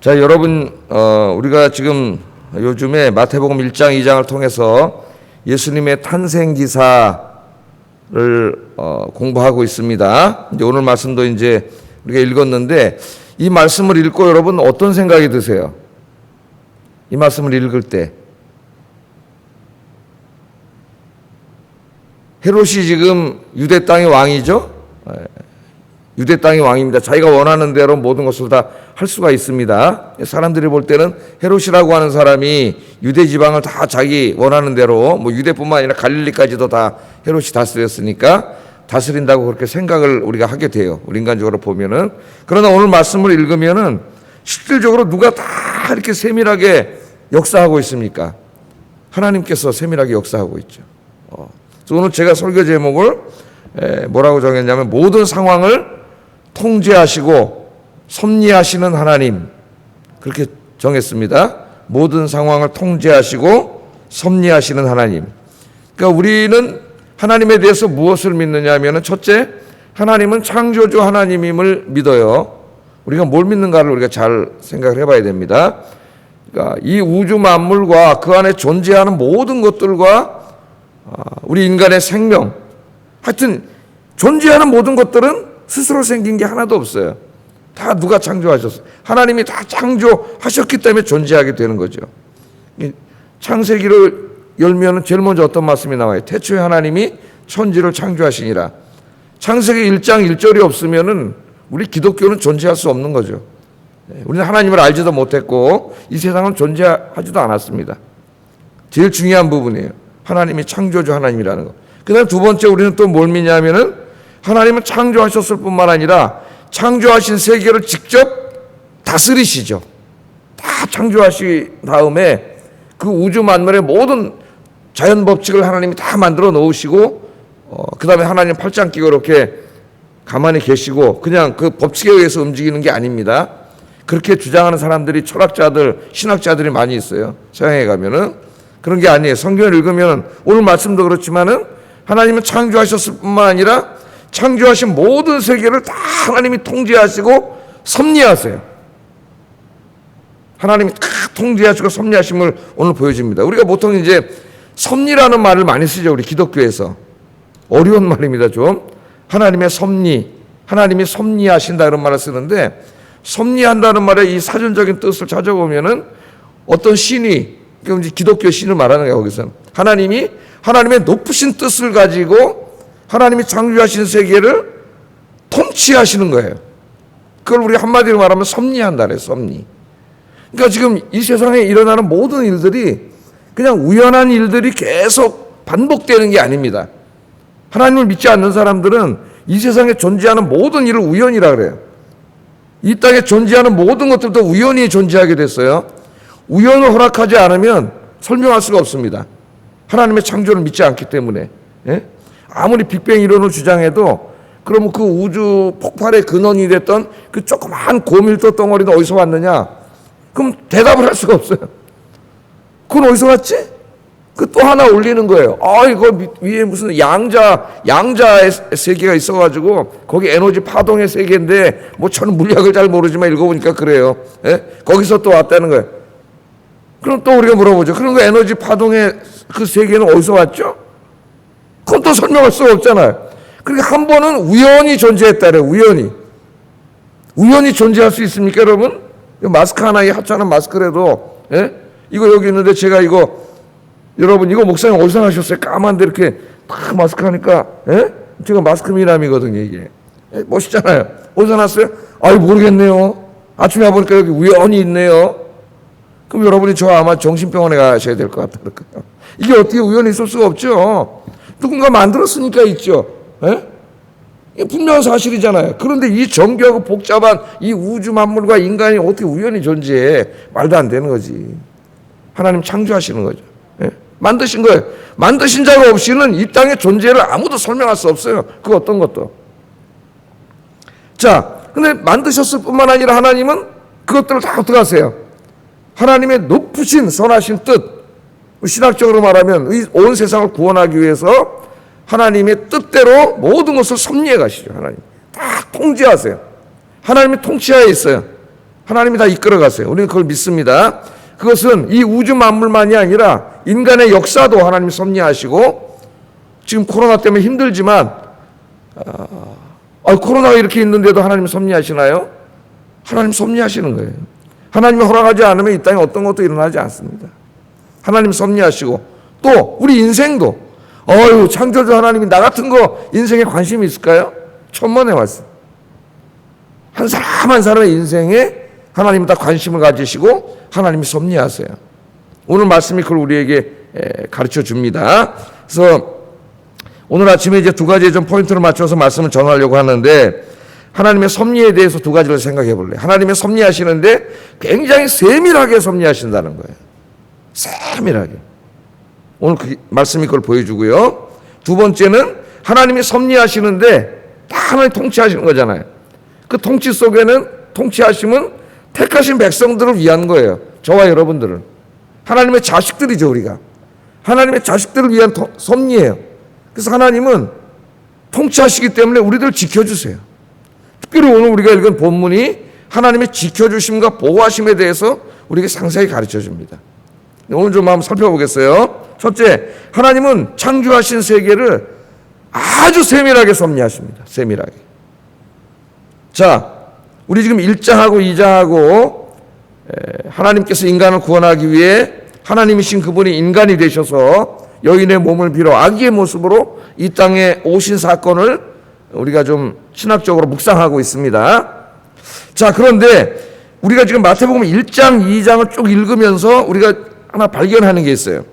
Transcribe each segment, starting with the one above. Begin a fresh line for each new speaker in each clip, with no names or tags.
자, 여러분, 우리가 지금 요즘에 마태복음 1장, 2장을 통해서 예수님의 탄생 기사를 공부하고 있습니다. 이제 오늘 말씀도 이제 우리가 읽었는데, 이 말씀을 읽고 여러분 어떤 생각이 드세요? 이 말씀을 읽을 때 헤롯이 지금 유대 땅의 왕이죠. 유대 땅의 왕입니다. 자기가 원하는 대로 모든 것을 다 할 수가 있습니다. 사람들이 볼 때는 헤롯이라고 하는 사람이 유대 지방을 다 자기 원하는 대로, 뭐 유대뿐만 아니라 갈릴리까지도 다 헤롯이 다스렸으니까 다스린다고 그렇게 생각을 우리가 하게 돼요. 우리 인간적으로 보면은. 그러나 오늘 말씀을 읽으면은 실질적으로 누가 다 이렇게 세밀하게 역사하고 있습니까? 하나님께서 세밀하게 역사하고 있죠. 그래서 오늘 제가 설교 제목을 뭐라고 정했냐면, 모든 상황을 통제하시고 섭리하시는 하나님, 그렇게 정했습니다. 모든 상황을 통제하시고 섭리하시는 하나님. 그러니까 우리는 하나님에 대해서 무엇을 믿느냐 하면, 첫째, 하나님은 창조주 하나님임을 믿어요. 우리가 뭘 믿는가를 우리가 잘 생각을 해봐야 됩니다. 그러니까 이 우주 만물과 그 안에 존재하는 모든 것들과 우리 인간의 생명, 하여튼 존재하는 모든 것들은 스스로 생긴 게 하나도 없어요. 다 누가 창조하셨어요? 하나님이 다 창조하셨기 때문에 존재하게 되는 거죠. 창세기를 열면 제일 먼저 어떤 말씀이 나와요? 태초에 하나님이 천지를 창조하시니라. 창세기 1장 1절이 없으면은 우리 기독교는 존재할 수 없는 거죠. 우리는 하나님을 알지도 못했고 이 세상은 존재하지도 않았습니다. 제일 중요한 부분이에요. 하나님이 창조주 하나님이라는 거. 그 다음 두 번째, 우리는 또 뭘 믿냐면은, 하나님은 창조하셨을 뿐만 아니라 창조하신 세계를 직접 다스리시죠. 다 창조하신 다음에 그 우주 만물의 모든 자연 법칙을 하나님이 다 만들어 놓으시고, 그 다음에 하나님 팔짱 끼고 이렇게 가만히 계시고 그냥 그 법칙에 의해서 움직이는 게 아닙니다. 그렇게 주장하는 사람들이, 철학자들, 신학자들이 많이 있어요. 서양에 가면은. 그런 게 아니에요. 성경을 읽으면 오늘 말씀도 그렇지만은, 하나님은 창조하셨을 뿐만 아니라 창조하신 모든 세계를 다 하나님이 통제하시고 섭리하세요. 하나님이 다 통제하시고 섭리하심을 오늘 보여줍니다. 우리가 보통 이제 섭리라는 말을 많이 쓰죠. 우리 기독교에서. 어려운 말입니다, 좀. 하나님의 섭리, 하나님이 섭리하신다 이런 말을 쓰는데, 섭리한다는 말의 이 사전적인 뜻을 찾아보면은 어떤 신이, 기독교 신을 말하는 거예요. 거기서 하나님의 높으신 뜻을 가지고 하나님이 창조하신 세계를 통치하시는 거예요. 그걸 우리 한마디로 말하면 섭리한다 그래요. 섭리. 그러니까 지금 이 세상에 일어나는 모든 일들이 그냥 우연한 일들이 계속 반복되는 게 아닙니다. 하나님을 믿지 않는 사람들은 이 세상에 존재하는 모든 일을 우연이라 그래요. 이 땅에 존재하는 모든 것들도 우연히 존재하게 됐어요. 우연을 허락하지 않으면 설명할 수가 없습니다. 하나님의 창조를 믿지 않기 때문에. 예? 아무리 빅뱅 이론을 주장해도, 그러면 그 우주 폭발의 근원이 됐던 그 조그만 고밀도 덩어리는 어디서 왔느냐? 그럼 대답을 할 수가 없어요. 그건 어디서 왔지? 그 또 하나 올리는 거예요. 이거 위에 무슨 양자의 세계가 있어가지고 거기 에너지 파동의 세계인데, 뭐 저는 물리학을 잘 모르지만 읽어보니까 그래요. 예? 거기서 또 왔다는 거예요. 그럼 또 우리가 물어보죠. 그럼 그 에너지 파동의 그 세계는 어디서 왔죠? 그건 또 설명할 수가 없잖아요. 그러니까 한 번은 우연히 존재했다래요. 우연히 존재할 수 있습니까, 여러분? 마스크 하나에 하찮은 마스크라도, 예? 이거 여기 있는데 제가 여러분 이거 목사님 어디서 하셨어요? 까만데 이렇게 딱 마스크 하니까, 예? 제가 마스크 미남이거든요, 이게. 예? 멋있잖아요. 어디서 났어요? 모르겠네요. 아침에 와보니까 여기 우연히 있네요. 그럼 여러분이 저 아마 정신병원에 가셔야 될 것 같아요. 이게 어떻게 우연히 있을 수가 없죠. 누군가 만들었으니까 있죠. 예? 분명한 사실이잖아요. 그런데 이 정교하고 복잡한 이 우주 만물과 인간이 어떻게 우연히 존재해? 말도 안 되는 거지. 하나님 창조하시는 거죠. 예? 만드신 거예요. 만드신 자가 없이는 이 땅의 존재를 아무도 설명할 수 없어요. 그 어떤 것도. 자, 근데 만드셨을 뿐만 아니라 하나님은 그것들을 다 어떻게 하세요? 하나님의 높으신 선하신 뜻, 신학적으로 말하면 온 세상을 구원하기 위해서 하나님의 뜻대로 모든 것을 섭리해 가시죠. 하나님 다 통제하세요. 하나님이 통치하에 있어요. 하나님이 다 이끌어가세요. 우리는 그걸 믿습니다. 그것은 이 우주 만물만이 아니라 인간의 역사도 하나님이 섭리하시고, 지금 코로나 때문에 힘들지만 코로나가 이렇게 있는데도 하나님이 섭리하시나요? 하나님 섭리하시는 거예요. 하나님이 허락하지 않으면 이 땅에 어떤 것도 일어나지 않습니다. 하나님 섭리하시고, 또 우리 인생도 창조주 하나님이 나 같은 거 인생에 관심이 있을까요? 천만에 왔어요. 한 사람 한 사람의 인생에 하나님이 다 관심을 가지시고 하나님이 섭리하세요. 오늘 말씀이 그걸 우리에게 가르쳐 줍니다. 그래서 오늘 아침에 이제 두 가지의 좀 포인트를 맞춰서 말씀을 전하려고 하는데, 하나님의 섭리에 대해서 두 가지를 생각해 볼래요. 하나님의 섭리하시는데 굉장히 세밀하게 섭리하신다는 거예요. 세밀하게. 오늘 그 말씀이 그걸 보여주고요. 두 번째는 하나님이 섭리하시는데 다 하나님 통치하시는 거잖아요. 그 통치 속에는, 통치하심은 택하신 백성들을 위한 거예요. 저와 여러분들은. 하나님의 자식들이죠, 우리가. 하나님의 자식들을 위한 섭리예요. 그래서 하나님은 통치하시기 때문에 우리들을 지켜주세요. 특별히 오늘 우리가 읽은 본문이 하나님의 지켜주심과 보호하심에 대해서 우리에게 상세히 가르쳐 줍니다. 오늘 좀 한번 살펴보겠어요. 첫째, 하나님은 창조하신 세계를 아주 세밀하게 섭리하십니다. 세밀하게. 자, 우리 지금 1장하고 2장하고 하나님께서 인간을 구원하기 위해 하나님이신 그분이 인간이 되셔서 여인의 몸을 빌어 아기의 모습으로 이 땅에 오신 사건을 우리가 좀 신학적으로 묵상하고 있습니다. 자, 그런데 우리가 지금 마태복음 1장, 2장을 쭉 읽으면서 우리가 하나 발견하는 게 있어요.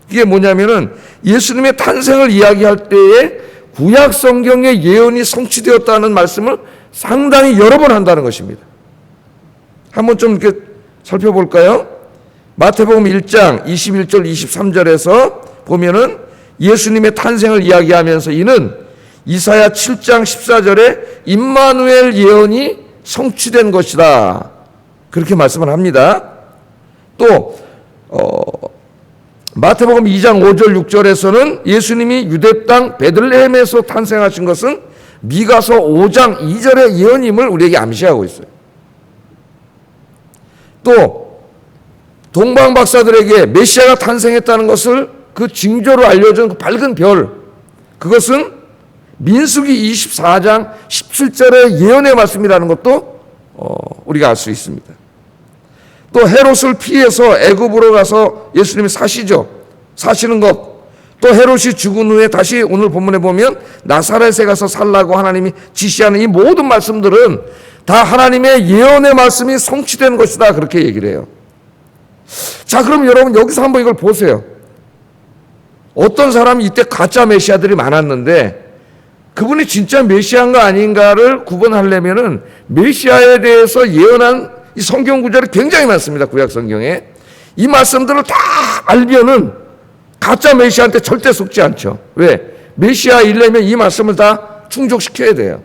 그게 뭐냐면은 예수님의 탄생을 이야기할 때에 구약 성경의 예언이 성취되었다는 말씀을 상당히 여러 번 한다는 것입니다. 한번 좀 이렇게 살펴볼까요? 마태복음 1장 21절 23절에서 보면은 예수님의 탄생을 이야기하면서 이는 이사야 7장 14절에 임마누엘 예언이 성취된 것이다. 그렇게 말씀을 합니다. 또 마태복음 2장 5절 6절에서는 예수님이 유대 땅 베들레헴에서 탄생하신 것은 미가서 5장 2절의 예언임을 우리에게 암시하고 있어요. 또 동방 박사들에게 메시아가 탄생했다는 것을 그 징조로 알려준 그 밝은 별, 그것은 민수기 24장 17절의 예언의 말씀이라는 것도 우리가 알 수 있습니다. 또 헤롯을 피해서 애굽으로 가서 예수님이 사시는 것, 또 헤롯이 죽은 후에 다시 오늘 본문에 보면 나사렛에 가서 살라고 하나님이 지시하는 이 모든 말씀들은 다 하나님의 예언의 말씀이 성취된 것이다, 그렇게 얘기를 해요. 자, 그럼 여러분 여기서 한번 이걸 보세요. 어떤 사람이 이때 가짜 메시아들이 많았는데 그분이 진짜 메시아인가 아닌가를 구분하려면은 메시아에 대해서 예언한 이 성경 구절이 굉장히 많습니다. 구약 성경에. 이 말씀들을 다 알면은 가짜 메시아한테 절대 속지 않죠. 왜? 메시아이려면 이 말씀을 다 충족시켜야 돼요.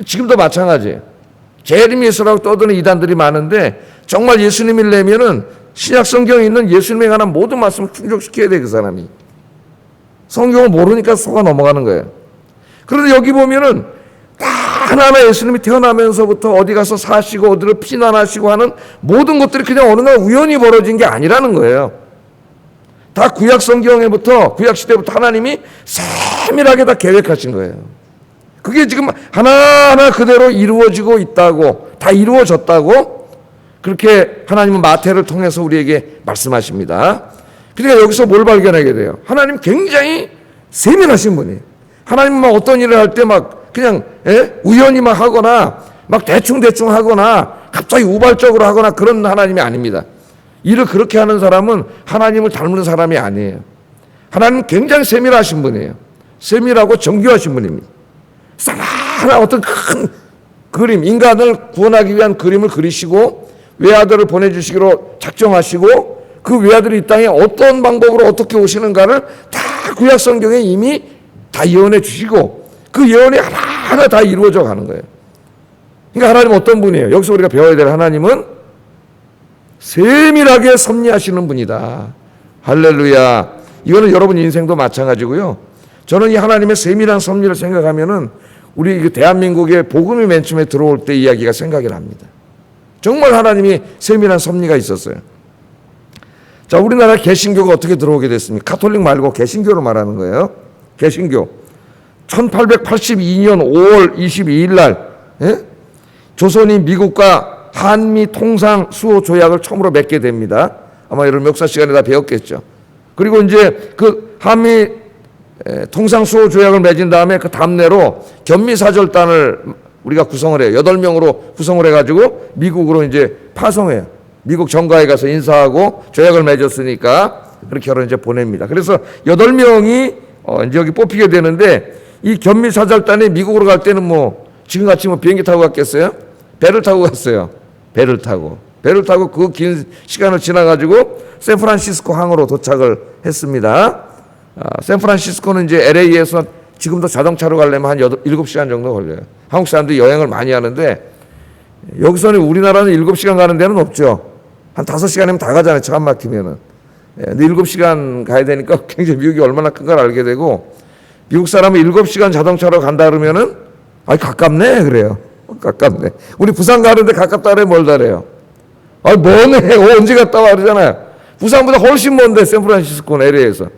지금도 마찬가지예요. 재림 예수라고 떠드는 이단들이 많은데 정말 예수님이려면은 신약 성경에 있는 예수님에 관한 모든 말씀을 충족시켜야 돼, 그 사람이. 성경을 모르니까 속아 넘어가는 거예요. 그런데 여기 보면은 다 하나하나 예수님이 태어나면서부터 어디 가서 사시고 어디를 피난하시고 하는 모든 것들이 그냥 어느 날 우연히 벌어진 게 아니라는 거예요. 다 구약 성경에부터, 구약 시대부터 하나님이 세밀하게 다 계획하신 거예요. 그게 지금 하나하나 그대로 이루어지고 있다고, 다 이루어졌다고 그렇게 하나님은 마태를 통해서 우리에게 말씀하십니다. 그러니까 여기서 뭘 발견하게 돼요? 하나님 굉장히 세밀하신 분이에요. 하나님은 어떤 일을 할 때 막 그냥 우연히 막 하거나 막 대충 하거나 갑자기 우발적으로 하거나 그런 하나님이 아닙니다. 일을 그렇게 하는 사람은 하나님을 닮는 사람이 아니에요. 하나님은 굉장히 세밀하신 분이에요. 세밀하고 정교하신 분입니다. 하나 어떤 큰 그림, 인간을 구원하기 위한 그림을 그리시고 외아들을 보내주시기로 작정하시고 그 외아들이 이 땅에 어떤 방법으로 어떻게 오시는가를 다 구약 성경에 이미 다 예언해 주시고 그 예언이 하나하나 다 이루어져 가는 거예요. 그러니까 하나님은 어떤 분이에요? 여기서 우리가 배워야 될 하나님은 세밀하게 섭리하시는 분이다. 할렐루야. 이거는 여러분 인생도 마찬가지고요. 저는 이 하나님의 세밀한 섭리를 생각하면은 우리 대한민국의 복음이 맨 처음에 들어올 때 이야기가 생각이 납니다. 정말 하나님이 세밀한 섭리가 있었어요. 자, 우리나라 개신교가 어떻게 들어오게 됐습니까? 카톨릭 말고 개신교로 말하는 거예요. 개신교. 1882년 5월 22일 날 조선이 미국과 한미 통상 수호 조약을 처음으로 맺게 됩니다. 아마 여러분 역사 시간에 다 배웠겠죠. 그리고 이제 그 한미 통상 수호 조약을 맺은 다음에 그 답례로 견미사절단을 우리가 구성을 해요. 8명으로 구성을 해가지고 미국으로 이제 파송해요. 미국 정가에 가서 인사하고 조약을 맺었으니까 그렇게 여러 이제 보냅니다. 그래서 8명이 이제 여기 뽑히게 되는데 이 견미사절단이 미국으로 갈 때는 뭐 지금같이 뭐 비행기 타고 갔겠어요? 배를 타고 갔어요. 배를 타고 그 긴 시간을 지나가지고 샌프란시스코 항으로 도착을 했습니다. 샌프란시스코는 이제 LA에서 지금도 자동차로 가려면 한 7시간 정도 걸려요. 한국 사람들이 여행을 많이 하는데 여기서는 우리나라는 7시간 가는 데는 없죠. 한 5시간이면 다 가잖아요. 차 안 막히면은. 근데 7시간 가야 되니까 굉장히 미국이 얼마나 큰 걸 알게 되고 미국 사람은 7시간 자동차로 간다 그러면은 가깝네 그래요. 가깝네. 우리 부산 가는데 가깝다 그래 멀다 그래요. 뭐네 언제 갔다 와 그러잖아요. 부산보다 훨씬 먼데 샌프란시스코는 LA에서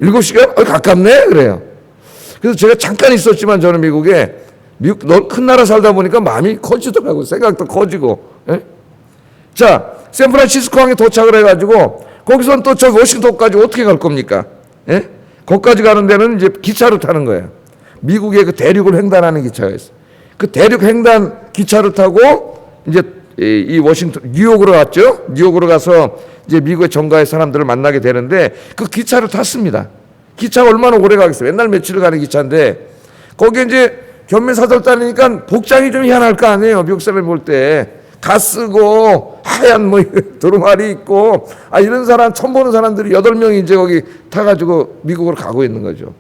7시간? 가깝네 그래요. 그래서 제가 잠깐 있었지만 저는 미국에 큰 나라 살다 보니까 마음이 커지더라고요. 생각도 커지고. 자, 샌프란시스코 항에 도착을 해가지고 거기서는 또 저 워싱턴까지 어떻게 갈 겁니까? 거기까지 가는 데는 이제 기차를 타는 거예요. 미국의 그 대륙을 횡단하는 기차가 있어요. 그 대륙 횡단 기차를 타고 이제 이 워싱턴 뉴욕으로 갔죠. 뉴욕으로 가서 이제 미국의 정가의 사람들을 만나게 되는데 그 기차를 탔습니다. 기차가 얼마나 오래 가겠어요. 맨날 며칠을 가는 기차인데 거기에 이제 견미사절단이니까 복장이 좀 희한할 거 아니에요. 미국 사람이 볼 때 가 쓰고 하얀 뭐 두루마리 있고 이런 사람 처음 보는 사람들이 8명이 이제 거기 타가지고 미국으로 가고 있는 거죠.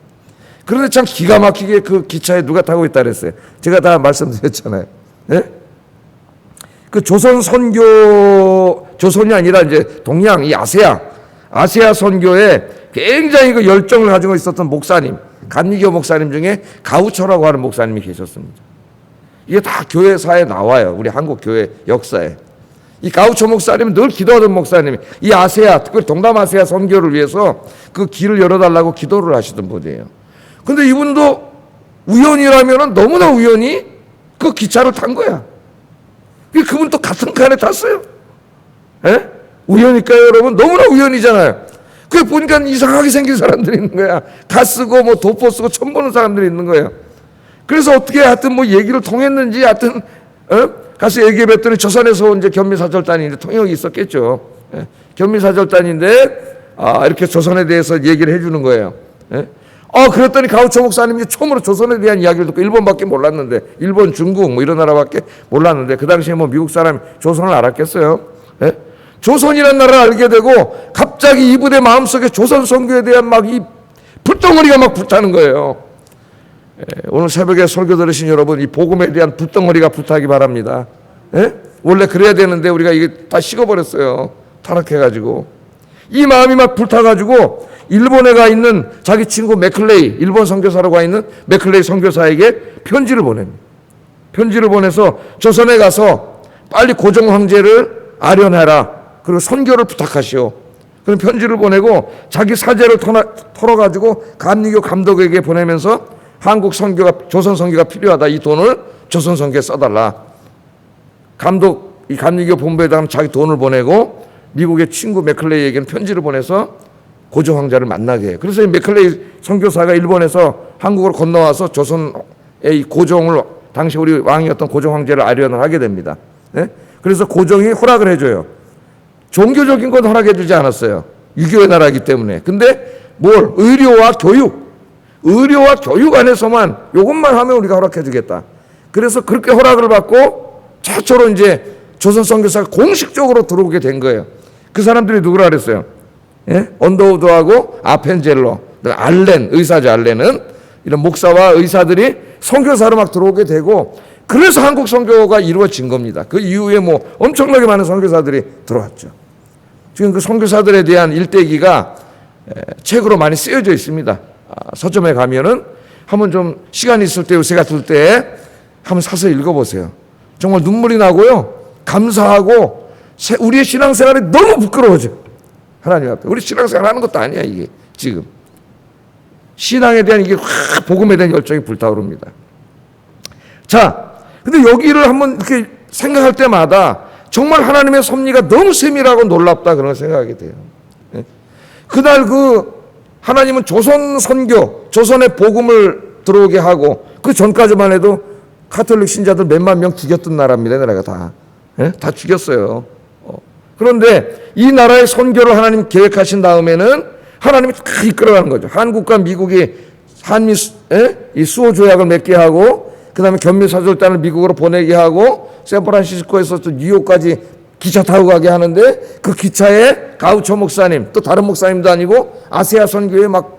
그런데 참 기가 막히게 그 기차에 누가 타고 있다 그랬어요. 제가 다 말씀드렸잖아요. 그 조선이 아니라 이제 동양 이 아세아 선교에 굉장히 그 열정을 가지고 있었던 목사님, 감리교 목사님 중에 가우처라고 하는 목사님이 계셨습니다. 이게 다 교회사에 나와요. 우리 한국 교회 역사에. 이 가우처 목사님은 늘 기도하던 목사님이 이 특히 동남아시아 선교를 위해서 그 길을 열어달라고 기도를 하시던 분이에요. 근데 이분도 우연이라면 너무나 우연히 그 기차를 탄 거야. 그분 또 같은 칸에 탔어요. 우연일까요, 여러분? 너무나 우연이잖아요. 그게 보니까 이상하게 생긴 사람들이 있는 거야. 가 쓰고 뭐 도포 쓰고 처음 보는 사람들이 있는 거예요. 그래서 어떻게 하여튼 뭐 얘기를 통했는지 하여튼 가서 얘기해 뵀더니 조선에서 이제 견미사절단인데 통역이 있었겠죠. 견미사절단인데 이렇게 조선에 대해서 얘기를 해주는 거예요. 그랬더니 가우처 목사님이 처음으로 조선에 대한 이야기를 듣고 일본밖에 몰랐는데 일본, 중국 뭐 이런 나라밖에 몰랐는데 그 당시에 뭐 미국 사람이 조선을 알았겠어요. 조선이라는 나라를 알게 되고 갑자기 이분의 마음속에 조선 선교에 대한 막 이 불덩어리가 막 불타는 거예요. 오늘 새벽에 설교 들으신 여러분 이 복음에 대한 불덩어리가 불타기 바랍니다. 원래 그래야 되는데 우리가 이게 다 식어버렸어요. 타락해가지고 이 마음이 막 불타가지고 일본에 가 있는 자기 친구 맥클레이 일본 선교사로 가 있는 맥클레이 선교사에게 편지를 보냅니다. 편지를 보내서 조선에 가서 빨리 고종 황제를 아련해라. 그리고 선교를 부탁하시오. 그런 편지를 보내고 자기 사제를 털어가지고 감리교 감독에게 보내면서 한국 선교가 조선 선교가 필요하다. 이 돈을 조선 선교에 써달라. 이 감리교 본부에다가 자기 돈을 보내고 미국의 친구 맥클레이에게는 편지를 보내서 고종 황제를 만나게 해요. 그래서 이 맥클레이 선교사가 일본에서 한국으로 건너와서 조선의 이 고종을 당시 우리 왕이었던 고종 황제를 아련을 하게 됩니다. 그래서 고종이 허락을 해줘요. 종교적인 건 허락해주지 않았어요. 유교의 나라이기 때문에. 근데 의료와 교육 안에서만 이것만 하면 우리가 허락해주겠다. 그래서 그렇게 허락을 받고 최초로 이제 조선 선교사가 공식적으로 들어오게 된 거예요. 그 사람들이 누구라 그랬어요? 언더우드하고 아펜젤러, 의사죠. 알렌은 이런 목사와 의사들이 선교사로 막 들어오게 되고 그래서 한국 선교가 이루어진 겁니다. 그 이후에 뭐 엄청나게 많은 선교사들이 들어왔죠. 지금 그 선교사들에 대한 일대기가 책으로 많이 쓰여져 있습니다. 서점에 가면은 한번 좀 시간이 있을 때 요새 같을 때 한번 사서 읽어보세요. 정말 눈물이 나고요. 감사하고 우리의 신앙생활이 너무 부끄러워져. 하나님 앞에. 우리 신앙생활 하는 것도 아니야, 이게 지금. 신앙에 대한 이게 확 복음에 대한 열정이 불타오릅니다. 자, 근데 여기를 한번 이렇게 생각할 때마다 정말 하나님의 섭리가 너무 세밀하고 놀랍다 그런 생각하게 돼요. 그날 하나님은 조선 선교, 조선의 복음을 들어오게 하고 그 전까지만 해도 가톨릭 신자들 몇만 명 죽였던 나라입니다. 나라가 다 죽였어요. 그런데 이 나라의 선교를 하나님 계획하신 다음에는 하나님이 다 이끌어가는 거죠. 한국과 미국이 한미 이 수호 조약을 맺게 하고 그 다음에 견미사절단을 미국으로 보내게 하고 샌프란시스코에서 또 뉴욕까지 기차 타고 가게 하는데 그 기차에 가우초 목사님 또 다른 목사님도 아니고 아세아 선교에 막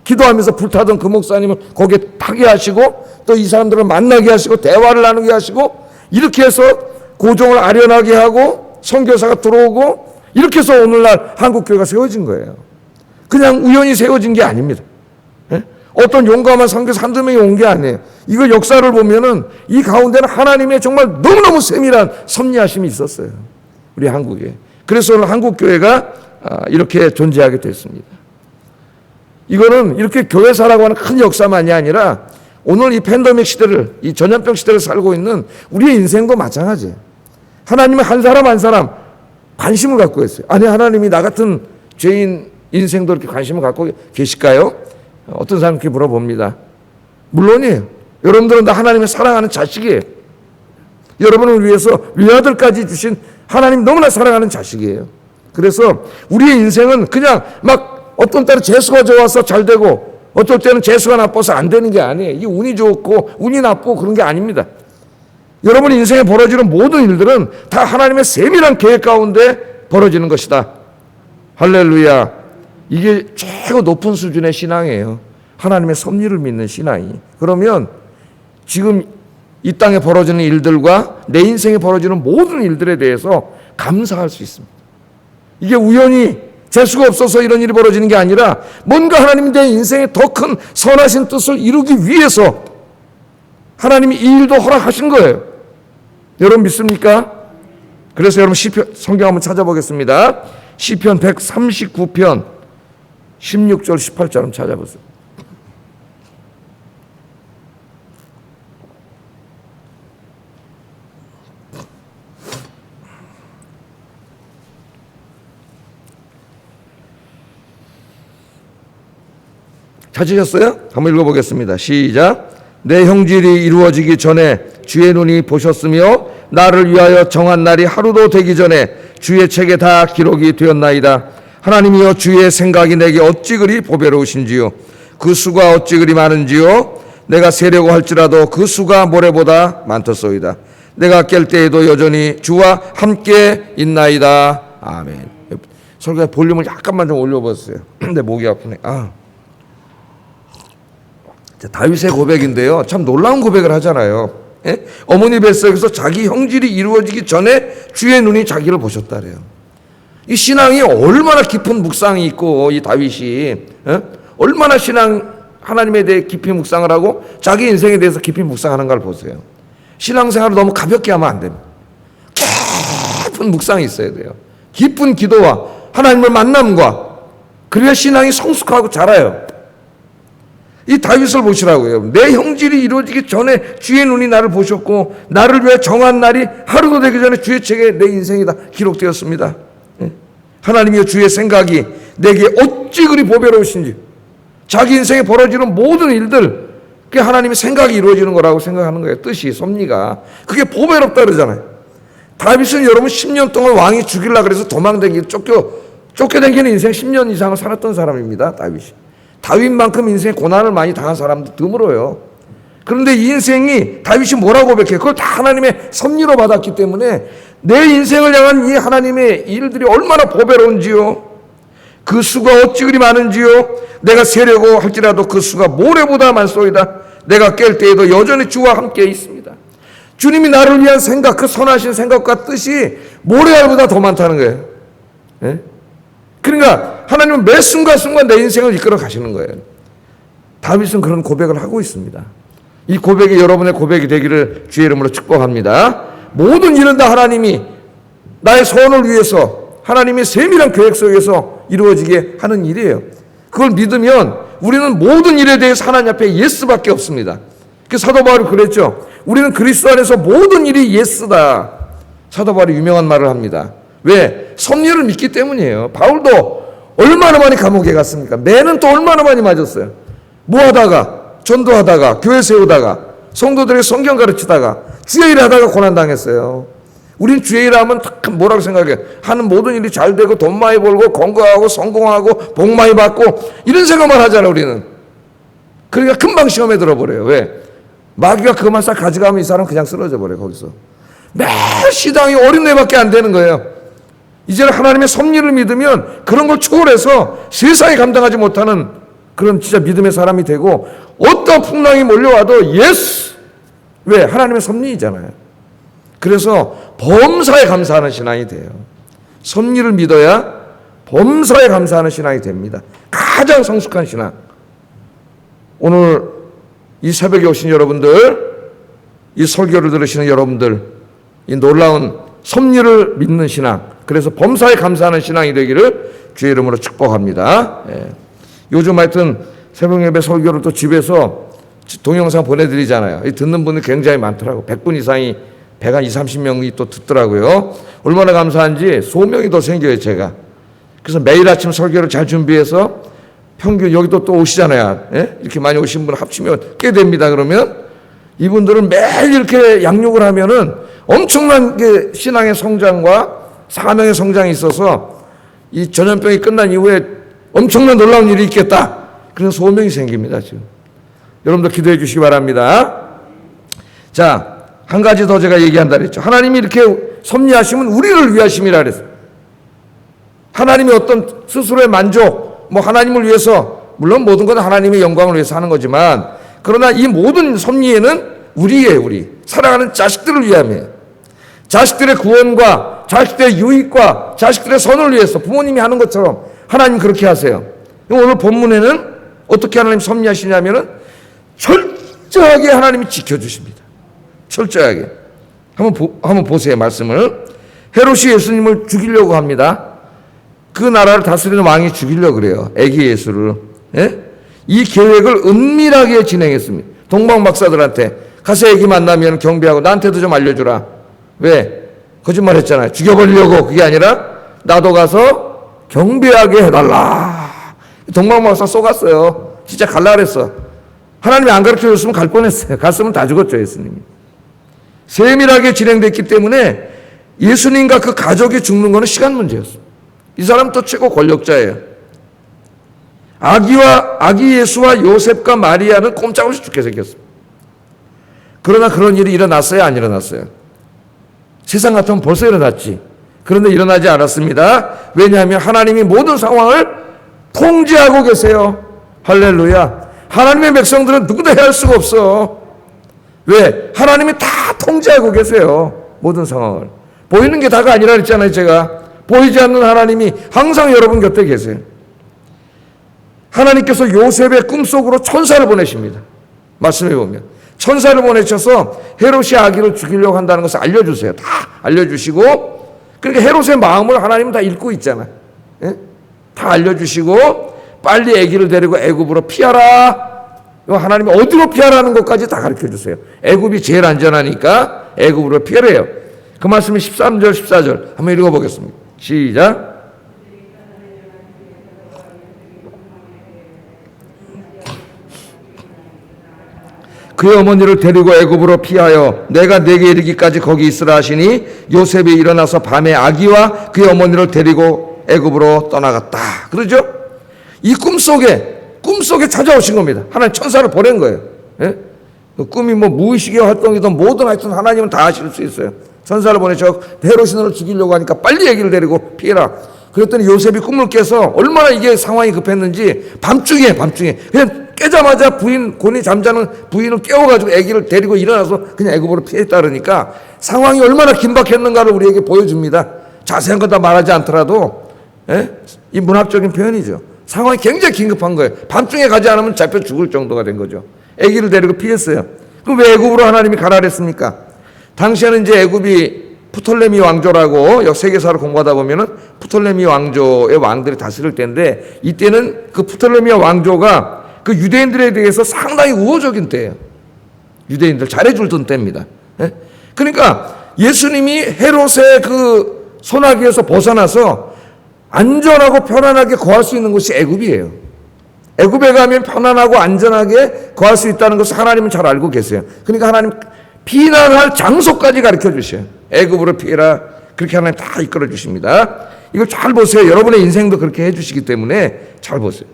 기도하면서 불타던 그 목사님을 거기에 타게 하시고 또 이 사람들을 만나게 하시고 대화를 나누게 하시고 이렇게 해서 고종을 아련하게 하고 선교사가 들어오고 이렇게 해서 오늘날 한국교회가 세워진 거예요. 그냥 우연히 세워진 게 아닙니다. 어떤 용감한 선교사 한두 명이 온 게 아니에요. 이거 역사를 보면은 이 가운데는 하나님의 정말 너무너무 세밀한 섭리하심이 있었어요. 우리 한국에. 그래서 오늘 한국교회가 이렇게 존재하게 됐습니다. 이거는 이렇게 교회사라고 하는 큰 역사만이 아니라 오늘 이 팬데믹 시대를, 이 전염병 시대를 살고 있는 우리의 인생도 마찬가지예요. 하나님은 한 사람 한 사람 관심을 갖고 있어요. 아니, 하나님이 나 같은 죄인 인생도 이렇게 관심을 갖고 계실까요? 어떤 사람 이렇게 물어봅니다. 물론이에요. 여러분들은 다 하나님의 사랑하는 자식이에요. 여러분을 위해서 외아들까지 주신 하나님 너무나 사랑하는 자식이에요. 그래서 우리의 인생은 그냥 막 어떤 때는 재수가 좋아서 잘 되고 어떨 때는 재수가 나빠서 안 되는 게 아니에요. 이 운이 좋고 운이 나쁘고 그런 게 아닙니다. 여러분 인생에 벌어지는 모든 일들은 다 하나님의 세밀한 계획 가운데 벌어지는 것이다. 할렐루야. 이게 최고 높은 수준의 신앙이에요. 하나님의 섭리를 믿는 신앙이. 그러면 지금 이 땅에 벌어지는 일들과 내 인생에 벌어지는 모든 일들에 대해서 감사할 수 있습니다. 이게 우연히 재수가 없어서 이런 일이 벌어지는 게 아니라 뭔가 하나님이 내 인생에 더 큰 선하신 뜻을 이루기 위해서 하나님이 이 일도 허락하신 거예요. 여러분 믿습니까? 그래서 여러분 시편 성경 한번 찾아보겠습니다. 시편 139편 16절 18절 한번 찾아보세요. 찾으셨어요? 한번 읽어보겠습니다. 시작. 내 형질이 이루어지기 전에 주의 눈이 보셨으며 나를 위하여 정한 날이 하루도 되기 전에 주의 책에 다 기록이 되었나이다. 하나님이여 주의 생각이 내게 어찌 그리 보배로우신지요. 그 수가 어찌 그리 많은지요. 내가 세려고 할지라도 그 수가 모래보다 많더소이다. 내가 깰 때에도 여전히 주와 함께 있나이다. 아멘. 설교의 볼륨을 약간만 좀 올려보세요. 내 목이 아프네. 다윗의 고백인데요. 참 놀라운 고백을 하잖아요. 예? 어머니 뱃속에서 자기 형질이 이루어지기 전에 주의 눈이 자기를 보셨다래요. 이 신앙이 얼마나 깊은 묵상이 있고 이 다윗이 얼마나 하나님에 대해 깊이 묵상을 하고 자기 인생에 대해서 깊이 묵상하는가를 보세요. 신앙생활을 너무 가볍게 하면 안 됩니다. 깊은 묵상이 있어야 돼요. 깊은 기도와 하나님을 만남과 그래야 신앙이 성숙하고 자라요. 이 다윗을 보시라고요. 내 형질이 이루어지기 전에 주의 눈이 나를 보셨고 나를 위해 정한 날이 하루도 되기 전에 주의 책에 내 인생이 다 기록되었습니다. 하나님이여 주의 생각이 내게 어찌 그리 보배로우신지. 자기 인생에 벌어지는 모든 일들 그게 하나님의 생각이 이루어지는 거라고 생각하는 거예요. 뜻이 섭리가. 그게 보배롭다 그러잖아요. 다윗은 여러분 10년 동안 왕이 죽이려고 그래서 도망다니고 쫓겨다니는 인생 10년 이상을 살았던 사람입니다. 다윗이. 다윗만큼 인생에 고난을 많이 당한 사람도 드물어요. 그런데 이 인생이 다윗이 뭐라고 고백해요? 그걸 다 하나님의 섭리로 받았기 때문에 내 인생을 향한 이 하나님의 일들이 얼마나 보배로운지요. 그 수가 어찌 그리 많은지요. 내가 세려고 할지라도 그 수가 모래보다 많소이다. 내가 깰 때에도 여전히 주와 함께 있습니다. 주님이 나를 위한 생각, 그 선하신 생각과 뜻이 모래알보다 더 많다는 거예요. 예? 그러니까 하나님은 매 순간순간 내 인생을 이끌어 가시는 거예요. 다윗은 그런 고백을 하고 있습니다. 이 고백이 여러분의 고백이 되기를 주의 이름으로 축복합니다. 모든 일은 다 하나님이 나의 소원을 위해서 하나님의 세밀한 계획 속에서 이루어지게 하는 일이에요. 그걸 믿으면 우리는 모든 일에 대해서 하나님 앞에 예스밖에 없습니다. 그 사도 바울이 그랬죠. 우리는 그리스도 안에서 모든 일이 예스다. 사도 바울이 유명한 말을 합니다. 왜? 섭리를 믿기 때문이에요. 바울도 얼마나 많이 감옥에 갔습니까? 매는 또 얼마나 많이 맞았어요. 뭐 하다가, 전도하다가, 교회 세우다가, 성도들에게 성경 가르치다가, 주의 일 하다가 고난당했어요. 우린 주의 일 하면 뭐라고 생각해요? 하는 모든 일이 잘 되고 돈 많이 벌고 건강하고 성공하고 복 많이 받고 이런 생각만 하잖아 우리는. 그러니까 금방 시험에 들어버려요. 왜? 마귀가 그것만 싹 가져가면 이 사람 그냥 쓰러져 버려요. 거기서 매 시당이 어린애밖에 안 되는 거예요. 이제는 하나님의 섭리를 믿으면 그런 걸 초월해서 세상이 감당하지 못하는 그런 진짜 믿음의 사람이 되고 어떤 풍랑이 몰려와도 예스! 왜? 하나님의 섭리이잖아요. 그래서 범사에 감사하는 신앙이 돼요. 섭리를 믿어야 범사에 감사하는 신앙이 됩니다. 가장 성숙한 신앙. 오늘 이 새벽에 오신 여러분들, 이 설교를 들으시는 여러분들, 이 놀라운 섭리를 믿는 신앙, 그래서 범사에 감사하는 신앙이 되기를 주의 이름으로 축복합니다. 예. 요즘 하여튼 새벽 예배 설교를 또 집에서 동영상 보내드리잖아요. 듣는 분이 굉장히 많더라고. 100분 이상이 120, 30명이 또 듣더라고요. 얼마나 감사한지 소명이 더 생겨요, 제가. 그래서 매일 아침 설교를 잘 준비해서 평균 여기도 또 오시잖아요. 예? 이렇게 많이 오신 분 합치면 꽤 됩니다. 그러면 이분들은 매일 이렇게 양육을 하면은 엄청난 게 신앙의 성장과 사명의 성장이 있어서 이 전염병이 끝난 이후에 엄청난 놀라운 일이 있겠다. 그런 소명이 생깁니다, 지금. 여러분들 기도해 주시기 바랍니다. 자, 한 가지 더 제가 얘기한다 그랬죠. 하나님이 이렇게 섭리하시면 우리를 위하심이라 그랬어요. 하나님이 어떤 스스로의 만족, 뭐 하나님을 위해서, 물론 모든 건 하나님의 영광을 위해서 하는 거지만, 그러나 이 모든 섭리에는 우리예요, 우리. 사랑하는 자식들을 위함이에요. 자식들의 구원과 자식들의 유익과 자식들의 선을 위해서 부모님이 하는 것처럼 하나님 그렇게 하세요. 오늘 본문에는 어떻게 하나님 섭리하시냐면은 철저하게 하나님이 지켜주십니다. 철저하게. 한번 보세요, 말씀을. 헤롯이 예수님을 죽이려고 합니다. 그 나라를 다스리는 왕이 죽이려고 그래요. 아기 예수를. 예? 이 계획을 은밀하게 진행했습니다. 동방 박사들한테 가서 아기 만나면 경비하고 나한테도 좀 알려주라. 왜? 거짓말 했잖아요. 죽여버리려고. 그게 아니라 나도 가서 경비하게 해달라. 동방 박사 쏘갔어요. 진짜 갈라 그랬어. 하나님이 안 가르쳐줬으면 갈 뻔했어요. 갔으면 다 죽었죠, 예수님이. 세밀하게 진행됐기 때문에 예수님과 그 가족이 죽는 것은 시간 문제였어요. 이 사람 또 최고 권력자예요. 아기 예수와 요셉과 마리아는 꼼짝없이 죽게 생겼습니다. 그러나 그런 일이 일어났어요? 안 일어났어요? 세상 같으면 벌써 일어났지. 그런데 일어나지 않았습니다. 왜냐하면 하나님이 모든 상황을 통제하고 계세요. 할렐루야. 하나님의 백성들은 누구도 해할 수가 없어. 왜? 하나님이 다 통제하고 계세요. 모든 상황을. 보이는 게 다가 아니라 그랬잖아요, 제가. 보이지 않는 하나님이 항상 여러분 곁에 계세요. 하나님께서 요셉의 꿈속으로 천사를 보내십니다. 말씀해 보면. 천사를 보내셔서 헤롯이 아기를 죽이려고 한다는 것을 알려주세요. 다 알려주시고, 그러니까 헤롯의 마음을 하나님은 다 읽고 있잖아요. 예? 다 알려주시고, 빨리 아기를 데리고 애굽으로 피하라. 하나님이 어디로 피하라는 것까지 다 가르쳐 주세요. 애굽이 제일 안전하니까 애굽으로 피하래요. 그 말씀이 13절, 14절 한번 읽어보겠습니다. 시작. 그의 어머니를 데리고 애굽으로 피하여 내가 내게 이르기까지 거기 있으라 하시니 요셉이 일어나서 밤에 아기와 그의 어머니를 데리고 애굽으로 떠나갔다. 그러죠? 이 꿈속에 찾아오신 겁니다. 하나님 천사를 보낸 거예요. 예? 그 꿈이 뭐 무의식의 활동이든 뭐든 하여튼 하나님은 다 하실 수 있어요. 천사를 보내셔 헤롯이 너를 죽이려고 하니까 빨리 아기를 데리고 피해라. 그랬더니 요셉이 꿈을 깨서 얼마나 이게 상황이 급했는지 밤중에 그냥 깨자마자 곤히 잠자는 부인을 깨워가지고 아기를 데리고 일어나서 그냥 애굽으로 피했다 그러니까 상황이 얼마나 긴박했는가를 우리에게 보여줍니다. 자세한 건 다 말하지 않더라도 이 문학적인 표현이죠. 상황이 굉장히 긴급한 거예요. 밤중에 가지 않으면 잡혀 죽을 정도가 된 거죠. 아기를 데리고 피했어요. 그럼 왜 애굽으로 하나님이 가라 그랬습니까? 당시에는 이제 애굽이 프톨레미 왕조라고 세계사를 공부하다 보면은 프톨레미 왕조의 왕들이 다스릴 때인데, 이때는 그 프톨레미 왕조가 그 유대인들에 대해서 상당히 우호적인 때예요. 유대인들 잘해주던 때입니다. 예? 그러니까 예수님이 헤롯의 그 손아귀에서 벗어나서 안전하고 편안하게 거할 수 있는 곳이 애굽이에요. 애굽에 가면 편안하고 안전하게 거할 수 있다는 것을 하나님은 잘 알고 계세요. 그러니까 하나님 피난할 장소까지 가르쳐 주셔요. 애굽으로 피해라. 그렇게 하나님 다 이끌어 주십니다. 이걸 잘 보세요. 여러분의 인생도 그렇게 해 주시기 때문에 잘 보세요.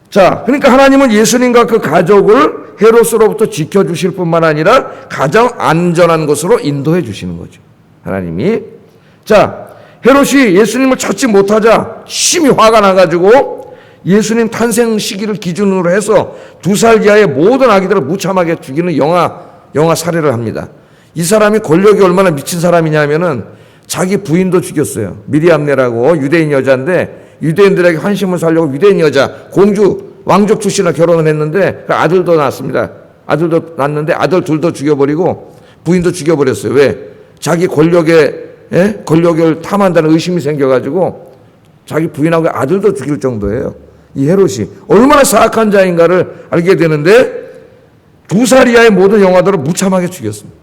자, 그러니까 하나님은 예수님과 그 가족을 헤롯으로부터 지켜주실 뿐만 아니라 가장 안전한 곳으로 인도해 주시는 거죠. 하나님이. 자, 헤롯이 예수님을 찾지 못하자 심히 화가 나가지고 예수님 탄생 시기를 기준으로 해서 2살 이하의 모든 아기들을 무참하게 죽이는 영아 살해를 합니다. 이 사람이 권력이 얼마나 미친 사람이냐면은 자기 부인도 죽였어요. 미리암네라고 유대인 여자인데 유대인들에게 환심을 살려고 유대인 여자 공주 왕족 출신과 결혼을 했는데 아들도 낳았습니다. 아들도 낳았는데 아들 둘도 죽여버리고 부인도 죽여버렸어요. 왜? 자기 권력을 탐한다는 의심이 생겨가지고 자기 부인하고 아들도 죽일 정도예요. 이 헤롯이 얼마나 사악한 자인가를 알게 되는데 2살 이하의 모든 영아들을 무참하게 죽였습니다.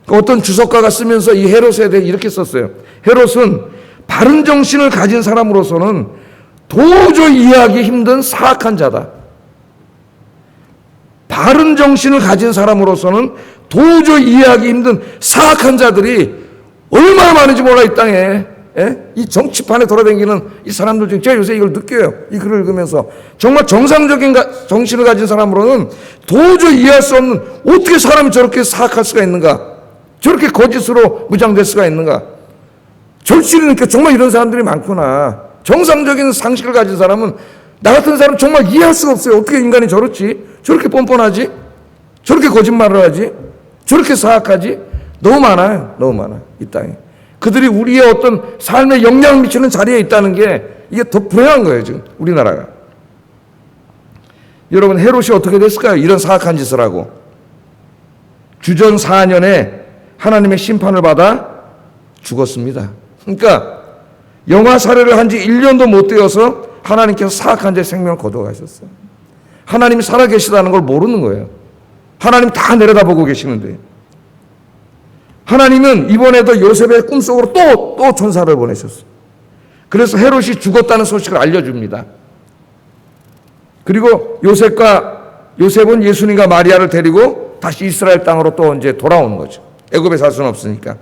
어떤 주석가가 쓰면서 이 헤롯에 대해 이렇게 썼어요. 헤롯은 바른 정신을 가진 사람으로서는 도저히 이해하기 힘든 사악한 자다. 바른 정신을 가진 사람으로서는 도저히 이해하기 힘든 사악한 자들이 얼마나 많은지 몰라 이 땅에. 이 정치판에 돌아다니는 이 사람들 중에 제가 요새 이걸 느껴요. 이 글을 읽으면서 정말 정상적인 정신을 가진 사람으로는 도저히 이해할 수 없는, 어떻게 사람이 저렇게 사악할 수가 있는가, 저렇게 거짓으로 무장될 수가 있는가, 절실히 느껴. 정말 이런 사람들이 많구나. 정상적인 상식을 가진 사람은, 나 같은 사람 정말 이해할 수가 없어요. 어떻게 인간이 저렇지, 저렇게 뻔뻔하지, 저렇게 거짓말을 하지, 저렇게 사악하지. 너무 많아요. 너무 많아 이 땅에. 그들이 우리의 어떤 삶에 영향을 미치는 자리에 있다는 게 이게 더 불행한 거예요, 지금 우리나라가. 여러분, 헤롯이 어떻게 됐을까요? 이런 사악한 짓을 하고. 주전 4년에 하나님의 심판을 받아 죽었습니다. 그러니까 영아 살해를 한 지 1년도 못 되어서 하나님께서 사악한 자의 생명을 거둬가셨어요. 하나님이 살아계시다는 걸 모르는 거예요. 하나님 다 내려다보고 계시는데. 하나님은 이번에도 요셉의 꿈속으로 또 천사를 보내셨어요. 그래서 헤롯이 죽었다는 소식을 알려줍니다. 그리고 요셉은 예수님과 마리아를 데리고 다시 이스라엘 땅으로 또 이제 돌아오는 거죠. 애굽에 살 수는 없으니까.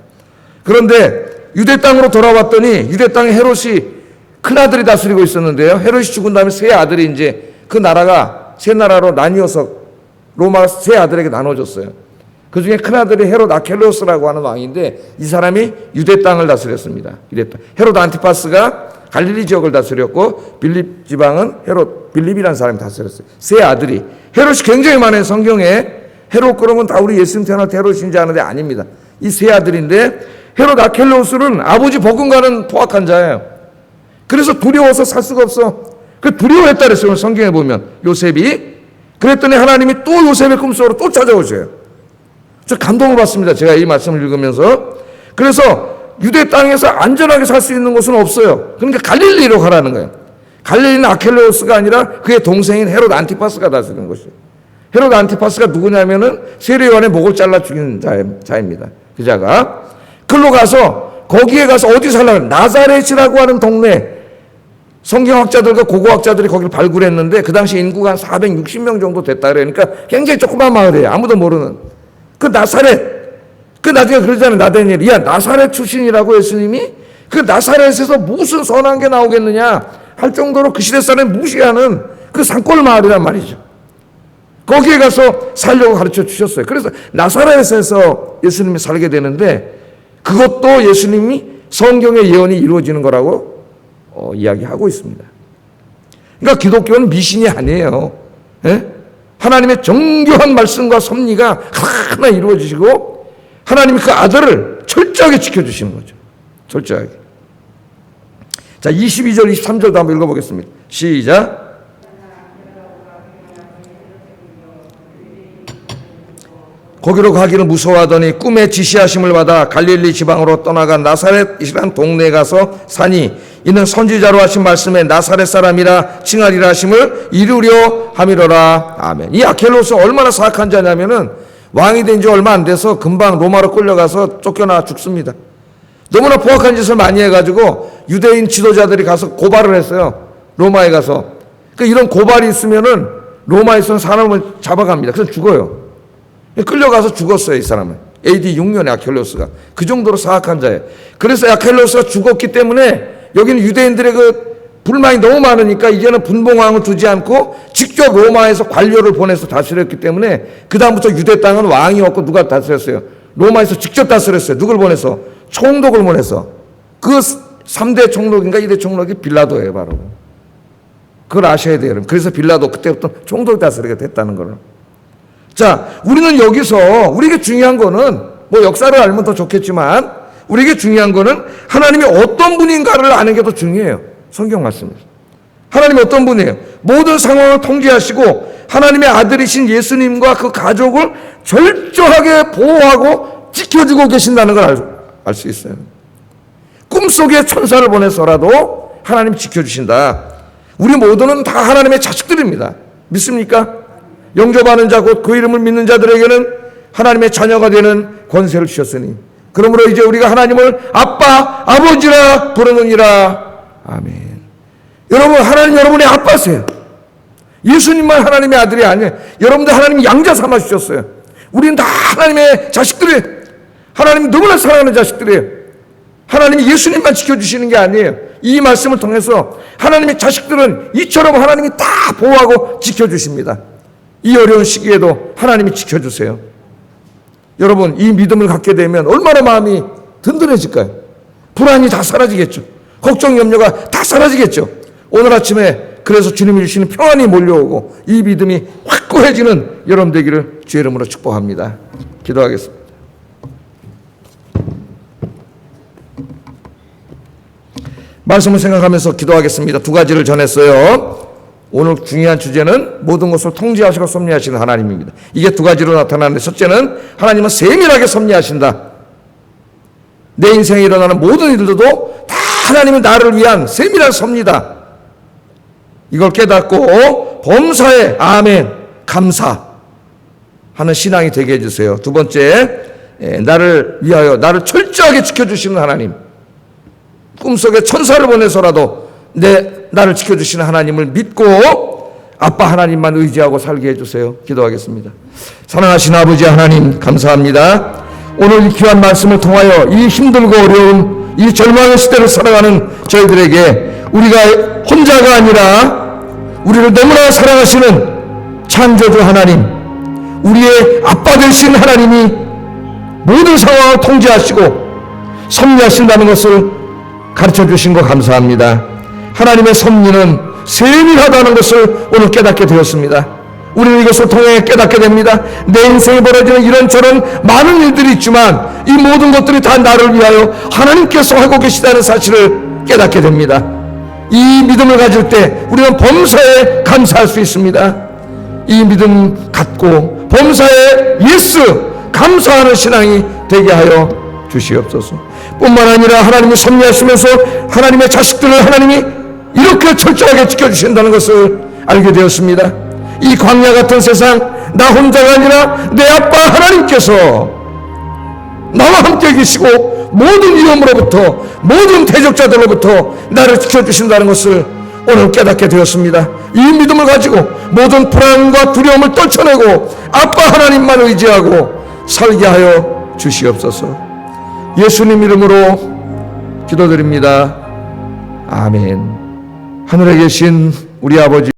그런데 유대 땅으로 돌아왔더니 유대 땅에 헤롯이 큰아들이 다스리고 있었는데요. 헤롯이 죽은 다음에 세 아들이 이제 그 나라가 세 나라로 나뉘어서 로마 세 아들에게 나눠졌어요. 그 중에 큰아들이 헤롯 아켈레오스라고 하는 왕인데 이 사람이 유대 땅을 다스렸습니다. 유대 땅. 헤롯 안티파스가 갈릴리 지역을 다스렸고 빌립 지방은 헤롯 빌립이라는 사람이 다스렸어요. 세 아들이. 헤롯이 굉장히 많아요. 성경에. 헤롯 그러면 다 우리 예수님 태어날 때 헤롯인지 아는데 아닙니다. 이 세 아들인데 헤롯 아켈레오스는 아버지 버금가는 포악한 자예요. 그래서 두려워서 살 수가 없어. 그 두려워했다 그랬어요. 성경에 보면 요셉이. 그랬더니 하나님이 또 요셉의 꿈속으로 또 찾아오셔요. 저 감동을 받습니다. 제가 이 말씀을 읽으면서. 그래서 유대 땅에서 안전하게 살 수 있는 곳은 없어요. 그러니까 갈릴리로 가라는 거예요. 갈릴리는 아켈레오스가 아니라 그의 동생인 헤롯 안티파스가 다스리는 것이에요. 헤롯 안티파스가 누구냐면은 세례요한의 목을 잘라 죽인 자입니다. 그 자가. 글로 가서 거기에 가서 어디 살라고, 나사렛이라고 하는 동네, 성경학자들과 고고학자들이 거기를 발굴했는데 그 당시 인구가 한 460명 정도 됐다 그러니까 굉장히 조그만 마을이에요. 아무도 모르는. 그 나사렛, 그 나중에 그러잖아요. 나다니엘이. 야, 나사렛 출신이라고 예수님이? 그 나사렛에서 무슨 선한 게 나오겠느냐 할 정도로 그 시대 사람 무시하는 그 산골 마을이란 말이죠. 거기에 가서 살려고 가르쳐 주셨어요. 그래서 나사렛에서 예수님이 살게 되는데 그것도 예수님이 성경의 예언이 이루어지는 거라고 이야기하고 있습니다. 그러니까 기독교는 미신이 아니에요. 예? 하나님의 정교한 말씀과 섭리가 하나하나 이루어지시고 하나님이 그 아들을 철저하게 지켜주시는 거죠. 철저하게. 자, 22절, 23절도 한번 읽어보겠습니다. 시작. 거기로 가기를 무서워하더니 꿈에 지시하심을 받아 갈릴리 지방으로 떠나간 나사렛이란 동네에 가서 사니 이는 선지자로 하신 말씀에 나사렛 사람이라 칭하리라 하심을 이루려 함이로라. 아멘. 이 아켈로스 얼마나 사악한 자냐면은 왕이 된 지 얼마 안 돼서 금방 로마로 끌려가서 쫓겨나 죽습니다. 너무나 포악한 짓을 많이 해가지고 유대인 지도자들이 가서 고발을 했어요. 로마에 가서. 그러니까 이런 고발이 있으면은 로마에서는 사람을 잡아갑니다. 그래서 죽어요. 끌려가서 죽었어요, 이 사람은. AD 6년에 아켈로스가. 그 정도로 사악한 자예요. 그래서 아켈로스가 죽었기 때문에 여기는 유대인들의 그 불만이 너무 많으니까 이제는 분봉왕을 두지 않고 직접 로마에서 관료를 보내서 다스렸기 때문에 그다음부터 유대 땅은 왕이 없고 누가 다스렸어요? 로마에서 직접 다스렸어요. 누굴 보내서? 총독을 보내서. 그 3대 총독인가 2대 총독이 빌라도예요, 바로. 그걸 아셔야 돼요, 여러분. 그래서 빌라도 그때부터 총독이 다스리게 됐다는 거를. 자, 우리는 여기서 우리에게 중요한 거는 뭐 역사를 알면 더 좋겠지만 우리에게 중요한 거는 하나님이 어떤 분인가를 아는 게 더 중요해요. 성경 말씀입니다. 하나님이 어떤 분이에요? 모든 상황을 통제하시고 하나님의 아들이신 예수님과 그 가족을 철저하게 보호하고 지켜주고 계신다는 걸 알 수 있어요. 꿈속에 천사를 보내서라도 하나님 지켜주신다. 우리 모두는 다 하나님의 자식들입니다. 믿습니까? 영접하는 자 곧 그 이름을 믿는 자들에게는 하나님의 자녀가 되는 권세를 주셨으니 그러므로 이제 우리가 하나님을 아빠, 아버지라 부르느니라. 아멘. 여러분, 하나님 여러분의 아빠세요. 예수님만 하나님의 아들이 아니에요. 여러분들 하나님 양자 삼아 주셨어요. 우리는 다 하나님의 자식들이에요. 하나님 너무나 사랑하는 자식들이에요. 하나님이 예수님만 지켜주시는 게 아니에요. 이 말씀을 통해서 하나님의 자식들은 이처럼 하나님이 다 보호하고 지켜주십니다. 이 어려운 시기에도 하나님이 지켜주세요. 여러분, 이 믿음을 갖게 되면 얼마나 마음이 든든해질까요? 불안이 다 사라지겠죠. 걱정, 염려가 다 사라지겠죠. 오늘 아침에 그래서 주님이 주시는 평안이 몰려오고 이 믿음이 확고해지는 여러분 되기를 주의 이름으로 축복합니다. 기도하겠습니다. 말씀을 생각하면서 기도하겠습니다. 두 가지를 전했어요. 오늘 중요한 주제는 모든 것을 통제하시고 섭리하시는 하나님입니다. 이게 두 가지로 나타나는데 첫째는 하나님은 세밀하게 섭리하신다. 내 인생에 일어나는 모든 일들도 다 하나님은 나를 위한 세밀한 섭리다. 이걸 깨닫고 범사에 아멘 감사하는 신앙이 되게 해주세요. 두 번째, 나를 위하여 나를 철저하게 지켜주시는 하나님. 꿈속에 천사를 보내서라도 나를 지켜주시는 하나님을 믿고 아빠 하나님만 의지하고 살게 해주세요. 기도하겠습니다. 사랑하신 아버지 하나님 감사합니다. 오늘 이 귀한 말씀을 통하여 이 힘들고 어려운 이 절망의 시대를 살아가는 저희들에게 우리가 혼자가 아니라 우리를 너무나 사랑하시는 창조주 하나님, 우리의 아빠 되신 하나님이 모든 상황을 통제하시고 섭리하신다는 것을 가르쳐 주신 것 감사합니다. 하나님의 섭리는 세밀하다는 것을 오늘 깨닫게 되었습니다. 우리는 이것을 통해 깨닫게 됩니다. 내 인생에 벌어지는 이런저런 많은 일들이 있지만 이 모든 것들이 다 나를 위하여 하나님께서 하고 계시다는 사실을 깨닫게 됩니다. 이 믿음을 가질 때 우리는 범사에 감사할 수 있습니다. 이 믿음 갖고 범사에 예스 감사하는 신앙이 되게 하여 주시옵소서. 뿐만 아니라 하나님이 섭리하시면서 하나님의 자식들을 하나님이 이렇게 철저하게 지켜주신다는 것을 알게 되었습니다. 이 광야 같은 세상 나 혼자가 아니라 내 아빠 하나님께서 나와 함께 계시고 모든 위험으로부터 모든 대적자들로부터 나를 지켜주신다는 것을 오늘 깨닫게 되었습니다. 이 믿음을 가지고 모든 불안과 두려움을 떨쳐내고 아빠 하나님만 의지하고 살게 하여 주시옵소서. 예수님 이름으로 기도드립니다. 아멘. 하늘에 계신 우리 아버지